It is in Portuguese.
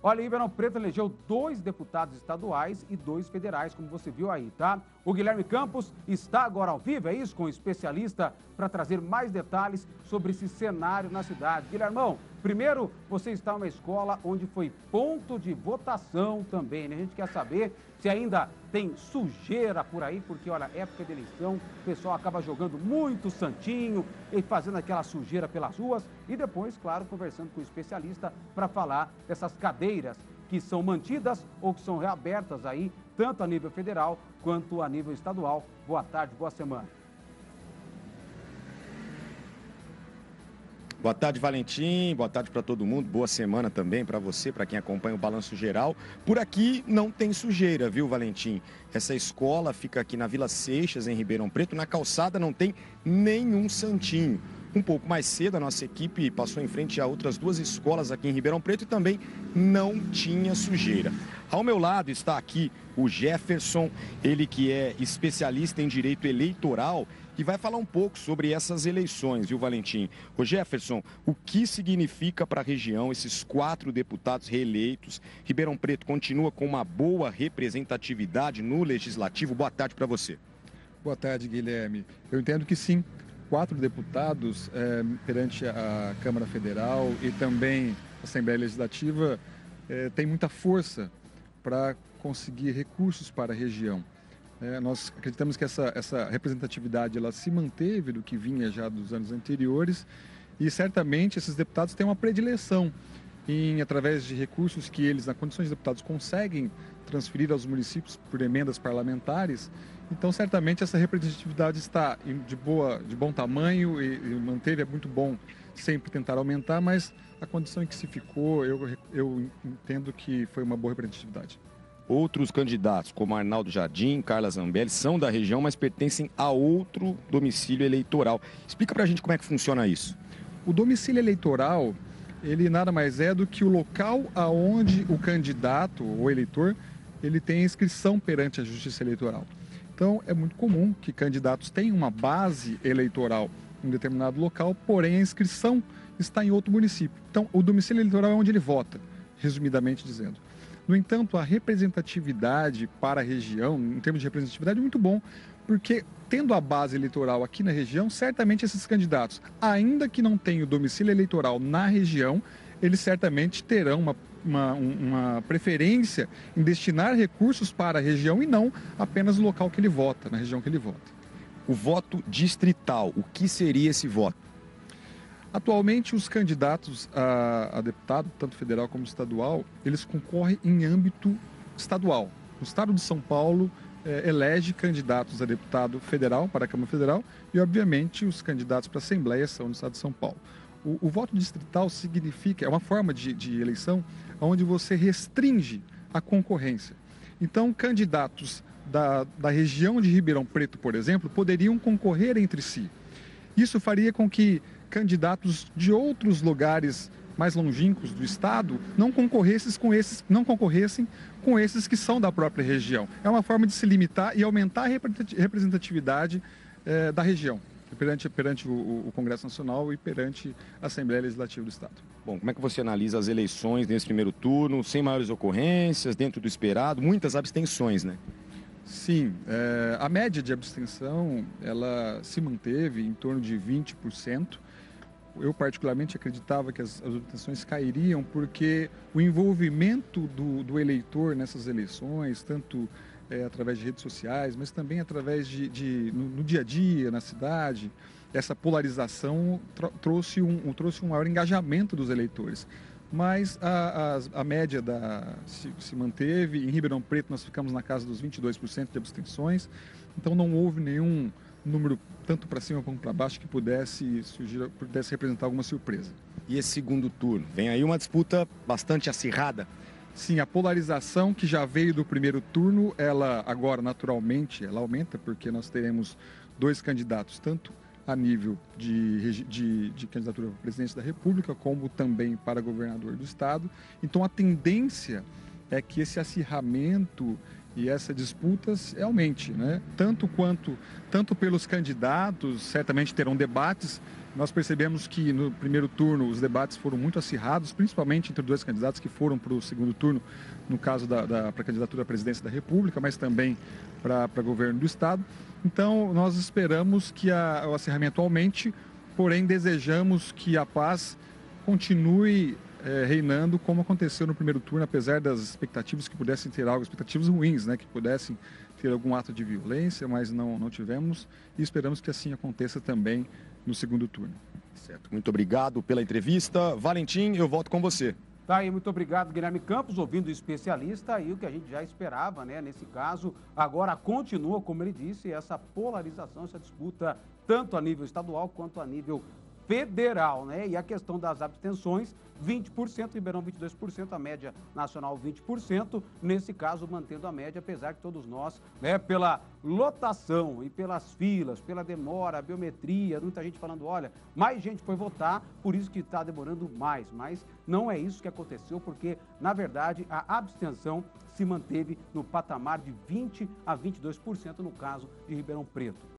Olha, Ribeirão Preto elegeu 2 deputados estaduais e 2 federais, como você viu aí, tá? O Guilherme Campos está agora ao vivo, é isso? Com um especialista para trazer mais detalhes sobre esse cenário na cidade. Guilhermão, primeiro, você está numa escola onde foi ponto de votação também, né? A gente quer saber se ainda tem sujeira por aí, porque, olha, época de eleição, o pessoal acaba jogando muito santinho e fazendo aquela sujeira pelas ruas. E depois, claro, conversando com o especialista para falar dessas cadeiras que são mantidas ou que são reabertas aí, tanto a nível federal quanto a nível estadual. Boa tarde, boa semana. Boa tarde, Valentim. Boa tarde para todo mundo. Boa semana também para você, para quem acompanha o Balanço Geral. Por aqui não tem sujeira, viu, Valentim? Essa escola fica aqui na Vila Seixas, em Ribeirão Preto. Na calçada não tem nenhum santinho. Um pouco mais cedo, a nossa equipe passou em frente a outras 2 escolas aqui em Ribeirão Preto e também não tinha sujeira. Ao meu lado está aqui o Jefferson, ele que é especialista em direito eleitoral e vai falar um pouco sobre essas eleições, viu, Valentim? Ô Jefferson, o que significa para a região esses 4 deputados reeleitos? Ribeirão Preto continua com uma boa representatividade no Legislativo. Boa tarde para você. Boa tarde, Guilherme. Eu entendo que sim. 4 deputados perante a Câmara Federal e também a Assembleia Legislativa tem muita força para conseguir recursos para a região. Nós acreditamos que essa representatividade ela se manteve do que vinha já dos anos anteriores e certamente esses deputados têm uma predileção através de recursos que eles, na condição de deputados, conseguem transferir aos municípios por emendas parlamentares. Então, certamente, essa representatividade está de bom tamanho e manteve, é muito bom sempre tentar aumentar, mas a condição em que se ficou, eu entendo que foi uma boa representatividade. Outros candidatos, como Arnaldo Jardim, Carla Zambelli, são da região, mas pertencem a outro domicílio eleitoral. Explica pra gente como é que funciona isso. O domicílio eleitoral, ele nada mais é do que o local aonde o candidato ou eleitor, ele tem inscrição perante a Justiça Eleitoral. Então, é muito comum que candidatos tenham uma base eleitoral em um determinado local, porém a inscrição está em outro município. Então, o domicílio eleitoral é onde ele vota, resumidamente dizendo. No entanto, a representatividade para a região, em termos de representatividade, é muito bom, porque tendo a base eleitoral aqui na região, certamente esses candidatos, ainda que não tenham o domicílio eleitoral na região, eles certamente terão uma preferência em destinar recursos para a região e não apenas no local que ele vota, na região que ele vota. O voto distrital, o que seria esse voto? Atualmente, os candidatos a deputado, tanto federal como estadual, eles concorrem em âmbito estadual. O estado de São Paulo elege candidatos a deputado federal para a Câmara Federal e, obviamente, os candidatos para a Assembleia são do estado de São Paulo. O voto distrital significa, é uma forma de eleição onde você restringe a concorrência. Então, candidatos da região de Ribeirão Preto, por exemplo, poderiam concorrer entre si. Isso faria com que candidatos de outros lugares mais longínquos do estado não concorressem com esses que são da própria região. É uma forma de se limitar e aumentar a representatividade da região perante o Congresso Nacional e perante a Assembleia Legislativa do Estado. Bom, como é que você analisa as eleições nesse primeiro turno, sem maiores ocorrências, dentro do esperado, muitas abstenções, né? Sim, a média de abstenção, ela se manteve em torno de 20%. Eu particularmente acreditava que as abstenções cairiam porque o envolvimento do eleitor nessas eleições, tanto através de redes sociais, mas também através no dia a dia, na cidade, essa polarização trouxe um maior engajamento dos eleitores. Mas a média se manteve. Em Ribeirão Preto nós ficamos na casa dos 22% de abstenções, então não houve nenhum número tanto para cima como para baixo que pudesse representar alguma surpresa. E esse segundo turno? Vem aí uma disputa bastante acirrada. Sim, a polarização que já veio do primeiro turno, ela agora naturalmente ela aumenta, porque nós teremos 2 candidatos, tanto a nível de candidatura para presidente da República, como também para governador do estado. Então a tendência é que esse acirramento e essa disputa aumente, né? Tanto pelos candidatos, certamente terão debates. Nós percebemos que no primeiro turno os debates foram muito acirrados, principalmente entre dois candidatos que foram para o segundo turno, no caso para a candidatura à presidência da República, mas também para governo do Estado. Então, nós esperamos que o acirramento aumente, porém desejamos que a paz continue reinando como aconteceu no primeiro turno, apesar das expectativas que pudessem ter algo, expectativas ruins, né, que pudessem ter algum ato de violência, mas não tivemos, e esperamos que assim aconteça também no segundo turno. Certo, muito obrigado pela entrevista. Valentim, eu volto com você. Tá aí, muito obrigado, Guilherme Campos, ouvindo o especialista, e o que a gente já esperava, né? Nesse caso, agora continua, como ele disse, essa polarização, essa disputa, tanto a nível estadual quanto a nível federal, né? E a questão das abstenções, 20%, Ribeirão 22%, a média nacional 20%, nesse caso mantendo a média, apesar que todos nós, né, pela lotação e pelas filas, pela demora, a biometria, muita gente falando, olha, mais gente foi votar, por isso que está demorando mais, mas não é isso que aconteceu, porque, na verdade, a abstenção se manteve no patamar de 20% a 22% no caso de Ribeirão Preto.